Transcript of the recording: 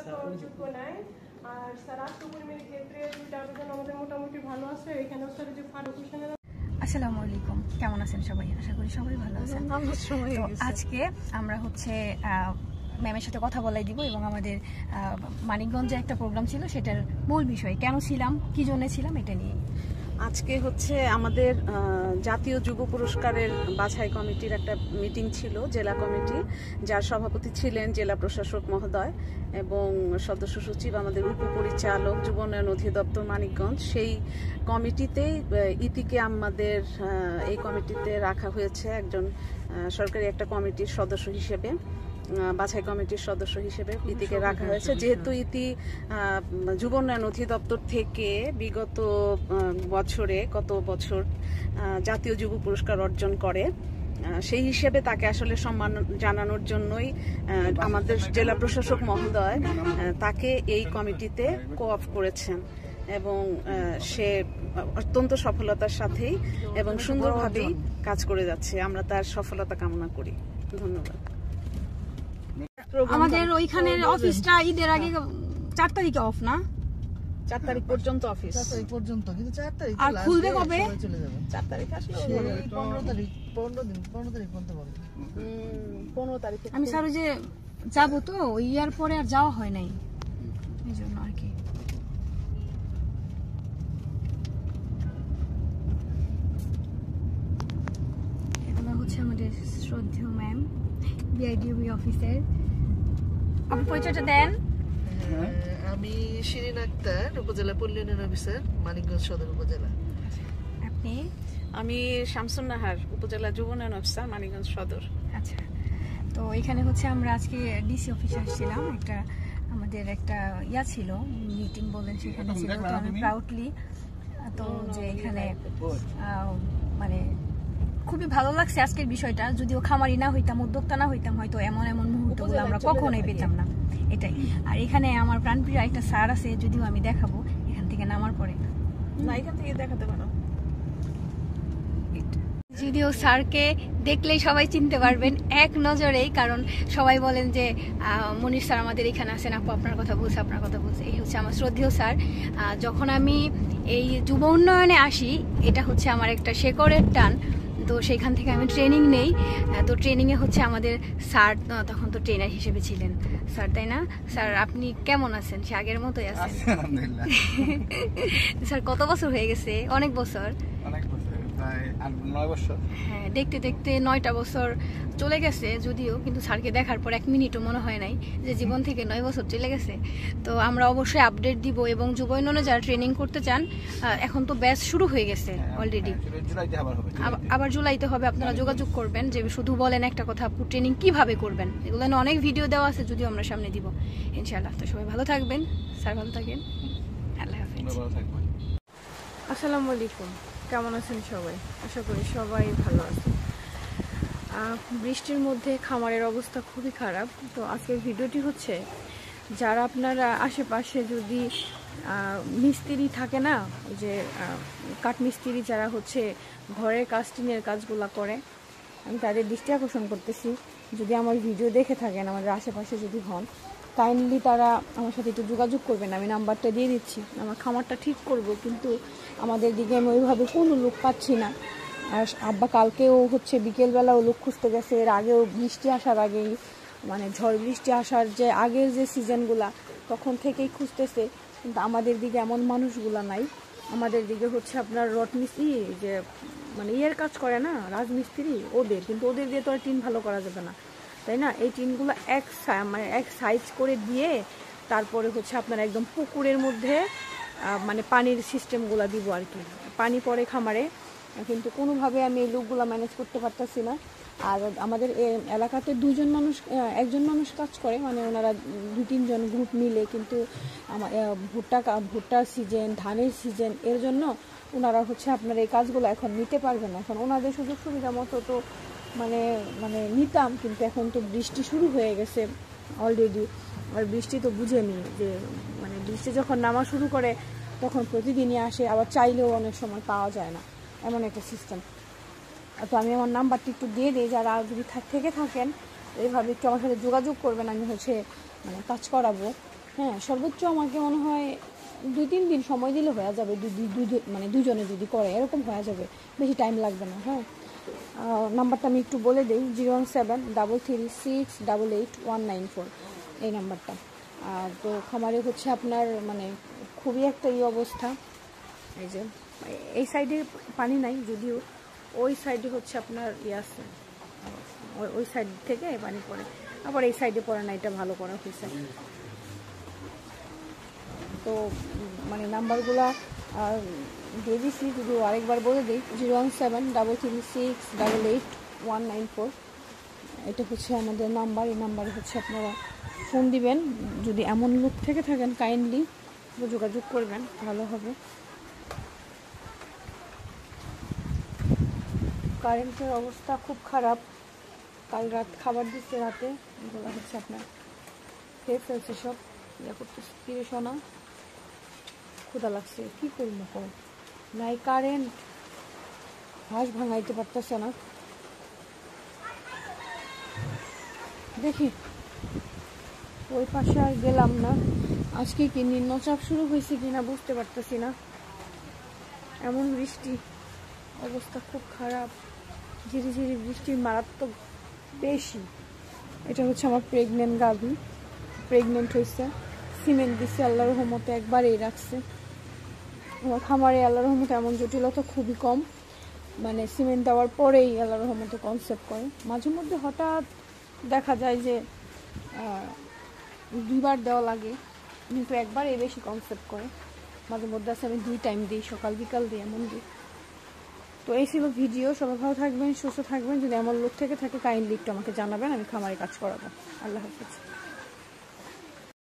যোগ্য নাই। আর স্যার আত্মকর্মীর ক্ষেত্রে দুইটা আবেদন আমাদের মোটামুটি ভালো আছে। এখানেও স্যার যে ফারুক হোসেনের। আসসালামু আলাইকুম, কেমন আছেন সবাই? আশা করি সবাই ভালো আছেন। আজকে আমরা হচ্ছে ম্যামের সাথে কথা বলাই দিব এবং আমাদের মানিকগঞ্জে একটা প্রোগ্রাম ছিল, সেটার মূল বিষয় কেন ছিলাম, কি জন্য ছিলাম, এটা নিয়ে। আজকে হচ্ছে আমাদের জাতীয় যুব পুরস্কারের বাছাই কমিটির একটা মিটিং ছিল, জেলা কমিটি, যার সভাপতি ছিলেন জেলা প্রশাসক মহোদয় এবং সদস্য সচিব আমাদের উপপরিচালক যুব উন্নয়ন অধিদপ্তর মানিকগঞ্জ। সেই কমিটিতেই ইতিকে আমাদের এই কমিটিতে রাখা হয়েছে একজন সরকারি একটা কমিটির সদস্য হিসেবে, বাছাই কমিটির সদস্য হিসেবে ইতিকে রাখা হয়েছে। যেহেতু ইতি যুব উন্নয়ন অধিদপ্তর থেকে বিগত বছরে কত বছর জাতীয় যুব পুরস্কার অর্জন করে, সেই হিসেবে তাকে আসলে সম্মান জানানোর জন্যই আমাদের জেলা প্রশাসক মহোদয় তাকে এই কমিটিতে কোঅপ করেছেন এবং সে অত্যন্ত সফলতার সাথেই এবং সুন্দরভাবেই কাজ করে যাচ্ছে। আমরা তার সফলতা কামনা করি। ধন্যবাদ। আমাদের ওইখানের অফিসটা ঈদের আগে 4 তারিখে অফ না? 4 তারিখ পর্যন্ত অফিস, 4 তারিখ পর্যন্ত, কিন্তু 4 তারিখ আর খুলবে কবে? চলে যাবে 4 তারিখ আসলে 15 তারিখ পর্যন্ত বলে 15 তারিখে। আমি স্যার যে যাবো তো ওই ইয়ার পরে আর যাওয়া হয় নাই, এই জন্য আর কি। এগুলো হচ্ছে আমাদের শ্রদ্ধেয় ম্যাম, বিআইডিবি অফিসের। আপনি পরিচয়টা দেন। আমি শিরিন আক্তার, উপজেলা পল্লী উন্নয়ন অফিসার, মানিকগঞ্জ সদর উপজেলা। আপনি? আমি শামসুন নাহার, উপজেলা যুব উন্নয়ন অফিসার, মানিকগঞ্জ সদর। আচ্ছা, তো এখানে হচ্ছে আমরা আজকে ডিসি অফিসে আসছিলাম, একটা আমাদের একটা ইয়া ছিল, মিটিং বলেন, সেখানে ছিল। তো আমি প্রাউডলি তো যে এখানে মানে খুবই ভালো লাগছে আজকের বিষয়টা। যদিও খামারি না হইতাম, উদ্যোক্তা না হইতাম, হয়তো এমন এমন মুহূর্তগুলো আমরা কখনোই পেতাম না, এটাই। আর এখানে আমার প্রাণপ্রিয় একটা স্যার আছে, যদিও আমি দেখাবো এখান থেকে নামার পরে। না, এখান থেকে দেখাতে পারো। যদিও স্যারকে দেখলেই সবাই চিনতে পারবেন এক নজরেই, কারণ সবাই বলেন যে মনির স্যার আমাদের এখানে আছেন, আপু আপনার কথা বলছে, আপনার কথা বলছে। এই হচ্ছে আমার শ্রদ্ধেয় স্যার। যখন আমি এই যুব উন্নয়নে আসি, এটা হচ্ছে আমার একটা শেকড়ের টান। তো সেখান থেকে আমি ট্রেনিং নেই। তো ট্রেনিংয়ে হচ্ছে আমাদের স্যার তখন তো ট্রেনার হিসেবে ছিলেন স্যার, তাই না স্যার? আপনি কেমন আছেন? সে আগের মতোই আছেন? স্যার কত বছর হয়ে গেছে? অনেক বছর, হ্যাঁ, দেখতে দেখতে 9টা বছর চলে গেছে যদিও, কিন্তু স্যারকে দেখার পর 1 মিনিটও মনে হয় নাই যে জীবন থেকে 9 বছর চলে গেছে। তো আমরা অবশ্যই আপডেট দিব এবং যুব উন্নয়নে যারা ট্রেনিং করতে চান, এখন তো ব্যাচ শুরু হয়ে গেছে অলরেডি, আবার জুলাইতে হবে। আপনারা যোগাযোগ করবেন, যে শুধু বলেন একটা কথা, আপু ট্রেনিং কিভাবে করবেন, এগুলো নিয়ে অনেক ভিডিও দেওয়া আছে, যদিও আমরা সামনে দিব ইনশাআল্লাহ। তো সবাই ভালো থাকবেন, স্যার ভালো থাকেন, আল্লাহ হাফেজ। আসসালামু আলাইকুম, কেমন আছেন সবাই? আশা করি সবাই ভালো আছেন। বৃষ্টির মধ্যে খামারের অবস্থা খুবই খারাপ। তো আজকের ভিডিওটি হচ্ছে, যারা আপনারা আশেপাশে যদি মিস্ত্রি থাকে না, যে কাঠমিস্ত্রি যারা হচ্ছে ঘরের কাস্টিংয়ের কাজগুলো করে, আমি তাদের দৃষ্টি আকর্ষণ করতেছি। যদি আমার ভিডিও দেখে থাকেন, আমাদের আশেপাশে যদি হন, কাইন্ডলি তারা আমার সাথে একটু যোগাযোগ করবেন। আমি নাম্বারটা দিয়ে দিচ্ছি। আমার খামারটা ঠিক করব, কিন্তু আমাদের দিকে আমি ওইভাবে কোনো লোক পাচ্ছি না। আর আব্বা কালকেও হচ্ছে বিকেলবেলাও লোক খুঁজতে গেছে, এর আগেও বৃষ্টি আসার আগেই, মানে ঝড় বৃষ্টি আসার যে আগের যে সিজনগুলা, তখন থেকেই খুঁজতেছে। কিন্তু আমাদের দিকে এমন মানুষগুলা নাই। আমাদের দিকে হচ্ছে আপনার রড মিস্ত্রি, যে মানে ইয়ের কাজ করে না, রাজমিস্ত্রি, ওদের, কিন্তু ওদের দিয়ে তো আর টিন ভালো করা যাবে না, তাই না? এই টিনগুলো এক সাইজ করে দিয়ে তারপরে হচ্ছে আপনার একদম পুকুরের মধ্যে মানে পানির সিস্টেমগুলো দিব আর কি। পানি পড়ে খামারে, কিন্তু কোনোভাবে আমি এই লোকগুলো ম্যানেজ করতে পারতেছি না। আর আমাদের এলাকাতে একজন মানুষ কাজ করে, মানে ওনারা 2-3 জন গ্রুপ মিলে, কিন্তু আমার ভুট্টার সিজন, ধানের সিজন, এর জন্য ওনারা হচ্ছে আপনার এই কাজগুলো এখন নিতে পারবে না। এখন ওনাদের সুযোগ সুবিধা মতো তো মানে নিতাম, কিন্তু এখন তো বৃষ্টি শুরু হয়ে গেছে অলরেডি। আর বৃষ্টি তো বুঝেনি যে মানে বৃষ্টি যখন নামা শুরু করে তখন প্রতিদিনই আসে, আবার চাইলেও অনেক সময় পাওয়া যায় না, এমন একটা সিস্টেম। তো আমি আমার নাম্বারটি একটু দিয়ে দিই, যারা যদি থেকে থাকেন এইভাবে একটু আমার সাথে যোগাযোগ করবেন। আমি হচ্ছে মানে কাজ করাবো। হ্যাঁ সর্বোচ্চ আমাকে মনে হয় 2-3 দিন সময় দিলে হয়ে যাবে, মানে দুজনে যদি করে এরকম হয়ে যাবে, বেশি টাইম লাগবে না। হ্যাঁ নাম্বারটা আমি একটু বলে দিই, 01733688194 এই নাম্বারটা। তো খামারে হচ্ছে আপনার মানে খুবই একটা অবস্থা, এই যে এই সাইডে পানি নাই যদিও, ওই সাইডে হচ্ছে আপনার আছে, ওই সাইড থেকে পানি পড়ে, আবার এই সাইডে পড়ে না, এটা ভালো করা হয়েছে। তো মানে নাম্বারগুলা দিয়ে দিচ্ছি, যদি আরেকবার বলে দিই, 01733688194 এটা হচ্ছে আমাদের নাম্বার। এই নাম্বারে হচ্ছে আপনারা ফোন দিবেন, যদি এমন লোক থেকে থাকেন কাইন্ডলি যোগাযোগ করবেন, ভালো হবে। কারেন্টের অবস্থা খুব খারাপ, কাল রাত খাবার দিচ্ছে রাতে, এগুলো হচ্ছে আপনার খেয়ে ফেলছে সব, করতেছে ফিরে শোনা, ক্ষুধা লাগছে, কী করবো কর, নাই কারেন্ট, হাঁস ভাঙাইতে পারতেছে না। দেখি ওই পাশে আর গেলাম না, আজকে কি নিম্নচাপ শুরু হয়েছে কিনা বুঝতে পারতেছি না, এমন বৃষ্টি, অবস্থা খুব খারাপ, ঝিরি ঝিরি বৃষ্টি মারাত্মক বেশি। এটা হচ্ছে আমার প্রেগনেন্ট গাভী, প্রেগনেন্ট হয়েছে, সিমেন্ট দিচ্ছে আল্লাহর রহমতে, একবারেই রাখছে। আমার খামারে আল্লাহর রহমতে এমন জটিলতা খুবই কম, মানে সিমেন্ট দেওয়ার পরেই আল্লাহর রহমতে কনসেপ্ট করে। মাঝে মধ্যে হঠাৎ দেখা যায় যে 2 বার দেওয়া লাগে, কিন্তু একবারই বেশি কনসেপ্ট করে। মাঝে মধ্যে আছে আমি 2 টাইম দিই, সকাল বিকাল দিই, এমন দিই। তো এই ছিল ভিডিও, সবাই ভালো থাকবেন, সুস্থ থাকবেন। যদি এমন লোক থেকে থাকে কাইন্ডলি একটু আমাকে জানাবেন, আমি খামারে কাজ করাবো। আল্লাহ হাফেজ।